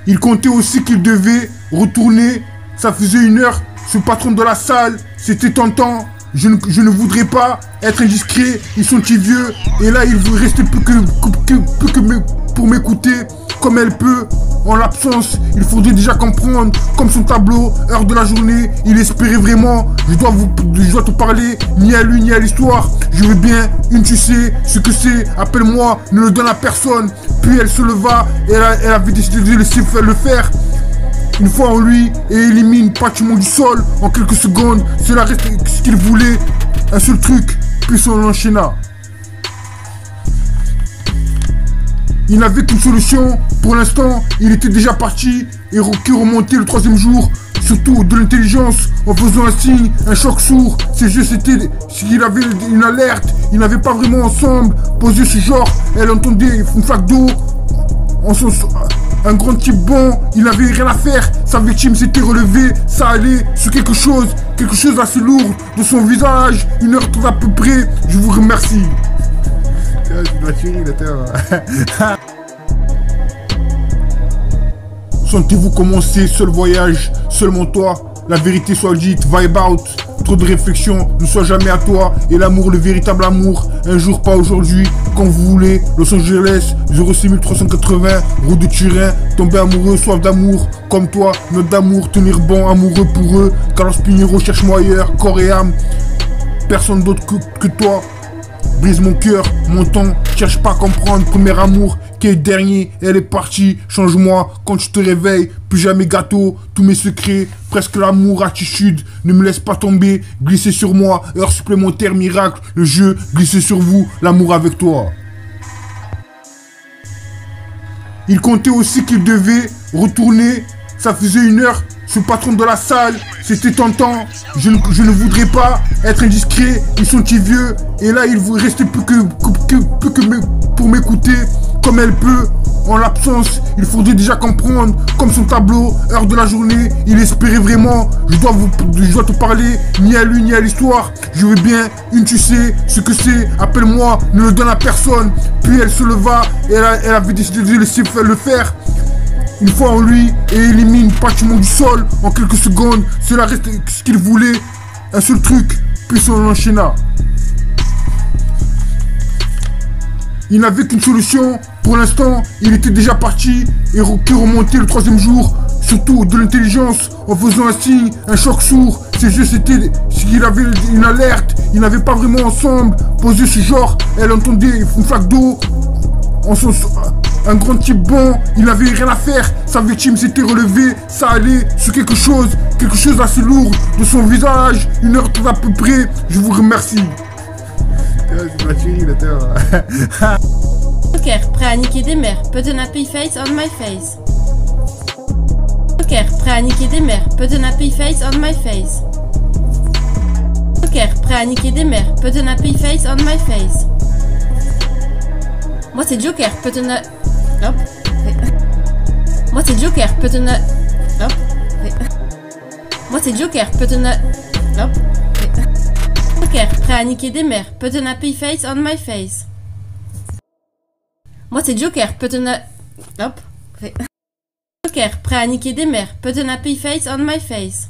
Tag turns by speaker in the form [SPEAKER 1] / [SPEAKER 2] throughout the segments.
[SPEAKER 1] Il comptait aussi qu'il devait retourner. Ça faisait 1 heure. Ce patron de la salle, c'était tentant. Je ne voudrais pas être indiscret. Ils sont petits vieux. Et là, il ne restait plus que pour m'écouter. Comme elle peut. En l'absence, il faudrait déjà comprendre. Comme son tableau, heure de la journée. Il espérait vraiment. Je dois te parler. Ni à lui, ni à l'histoire. Je veux bien. Tu sais ce que c'est. Appelle-moi. Ne le donne à personne. Puis elle se leva. Et elle avait décidé de laisser le faire. Une fois en lui et élimine pratiquement du sol en quelques secondes. Cela reste ce qu'il voulait. Un seul truc, puis on enchaîna. Il n'avait qu'une solution. Pour l'instant, il était déjà parti et qui remontait le 3e jour. Surtout de l'intelligence en faisant un signe, un choc sourd. Ses yeux c'était s'il avait une alerte. Ils n'avaient pas vraiment ensemble posé ce genre. Elle entendait une flaque d'eau. Un grand type bon, il n'avait rien à faire, sa victime s'était relevée, ça allait sur quelque chose d'assez lourd de son visage, 1 heure à peu près, je vous remercie. Sentez-vous commencer, seul voyage, seulement toi, la vérité soit dite, vibe out. Trop de réflexion ne soit jamais à toi. Et l'amour, le véritable amour, un jour pas aujourd'hui, quand vous voulez. Los Angeles, 06380, route de Turin. Tomber amoureux, soif d'amour, comme toi, note d'amour, tenir bon, amoureux pour eux. Carlos Pinheiro, cherche-moi ailleurs, corps et âme. Personne d'autre que toi. Brise mon cœur, mon temps, cherche pas à comprendre. Premier amour, qui est dernier, elle est partie. Change-moi quand tu te réveilles, plus jamais gâteau. Tous mes secrets, presque l'amour, attitude. Ne me laisse pas tomber, glisser sur moi. Heure supplémentaire, miracle, le jeu, glisser sur vous, l'amour avec toi. Il comptait aussi qu'il devait retourner. Ça faisait 1 heure. Ce patron de la salle, c'était tentant. Je ne voudrais pas être indiscret. Ils sont petits vieux. Et là, il ne restait plus que pour m'écouter. Comme elle peut. En l'absence, il faudrait déjà comprendre. Comme son tableau, heure de la journée. Il espérait vraiment. Je dois te parler. Ni à lui, ni à l'histoire. Je veux bien. Tu sais ce que c'est. Appelle-moi. Ne le donne à personne. Puis elle se leva. Et elle avait décidé de laisser le faire. Une fois en lui et élimine pratiquement du sol en quelques secondes. Cela reste ce qu'il voulait. Un seul truc, puis on enchaîna. Il n'avait qu'une solution. Pour l'instant, il était déjà parti et qui remontait le 3e jour. Surtout de l'intelligence en faisant un signe, un choc sourd. Ses yeux c'était s'il avait une alerte. Ils n'avaient pas vraiment ensemble posé ce genre. Elle entendait une flaque d'eau. Un grand type bon, il n'avait rien à faire, sa victime s'était relevée, ça allait sur quelque chose d'assez lourd de son visage, 1 heure à peu près, je vous remercie.
[SPEAKER 2] Joker, prêt à niquer des mères, put an happy face on my face. Joker, prêt à niquer des mères, put an happy face on my face. Joker, prêt à niquer des mères, put an happy face on my face. Moi c'est Joker, put an... Hop. Moi c'est Joker, put an... Hop. Moi c'est Joker, put an... Hop. Joker, prêt à niquer des mères, put an happy face on my face. Moi c'est Joker, put an... Hop. Joker, prêt à niquer des mères, put an happy face on my face.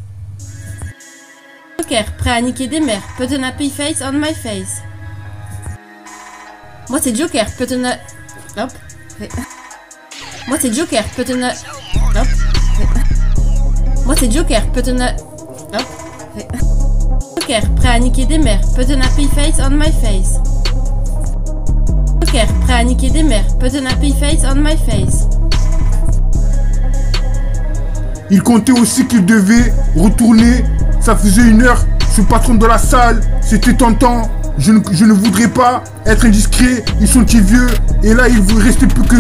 [SPEAKER 2] Joker, prêt à niquer des mères, put an happy face on my face. Moi c'est Joker, put an... Hop. Moi c'est Joker, put an... Hop. Moi c'est Joker, put an... Hop. Joker, prêt à niquer des mères, put an happy face on my face. Joker, prêt à niquer des mères, put an happy face on my face.
[SPEAKER 1] Il comptait aussi qu'il devait retourner. Ça faisait 1 heure. Ce patron de la salle, c'était tentant. Je ne voudrais pas être indiscret. Ils sont petits vieux. Et là, il ne restait plus que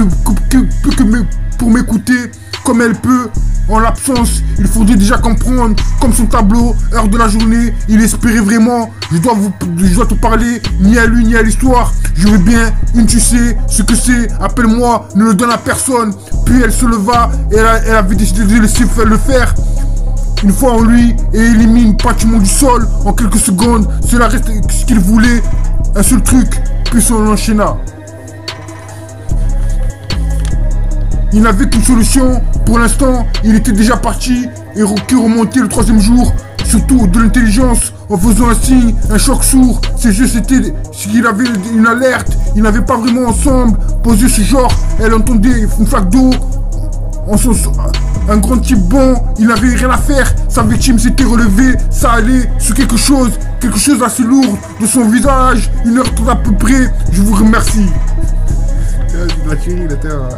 [SPEAKER 1] pour m'écouter. Comme elle peut. En l'absence, il faudrait déjà comprendre. Comme son tableau, heure de la journée. Il espérait vraiment. Je dois te parler. Ni à lui, ni à l'histoire. Je veux bien. Tu sais ce que c'est. Appelle-moi. Ne le donne à personne. Puis elle se leva. Et elle avait décidé de laisser le faire. Une fois en lui et élimine pratiquement du sol en quelques secondes. Cela reste ce qu'il voulait. Un seul truc, puis on enchaîna. Il n'avait qu'une solution. Pour l'instant, il était déjà parti et qui remontait le 3e jour. Surtout de l'intelligence, en faisant un signe, un choc sourd. Ses yeux c'était s'il avait une alerte. Il n'avait pas vraiment ensemble posé ce genre. Elle entendait une flaque d'eau. Un grand type bon, il n'avait rien à faire. Sa victime s'était relevée, ça allait sur quelque chose assez lourd de son visage. 1h30 à peu près. Je vous remercie. La chérie, la terre.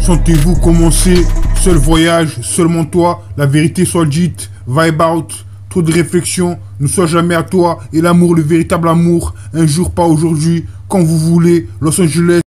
[SPEAKER 1] Sentez-vous commencer, seul voyage, seulement toi, la vérité soit dite, vibe out, trop de réflexion, ne sois jamais à toi, et l'amour, le véritable amour, un jour pas aujourd'hui, quand vous voulez, Los Angeles.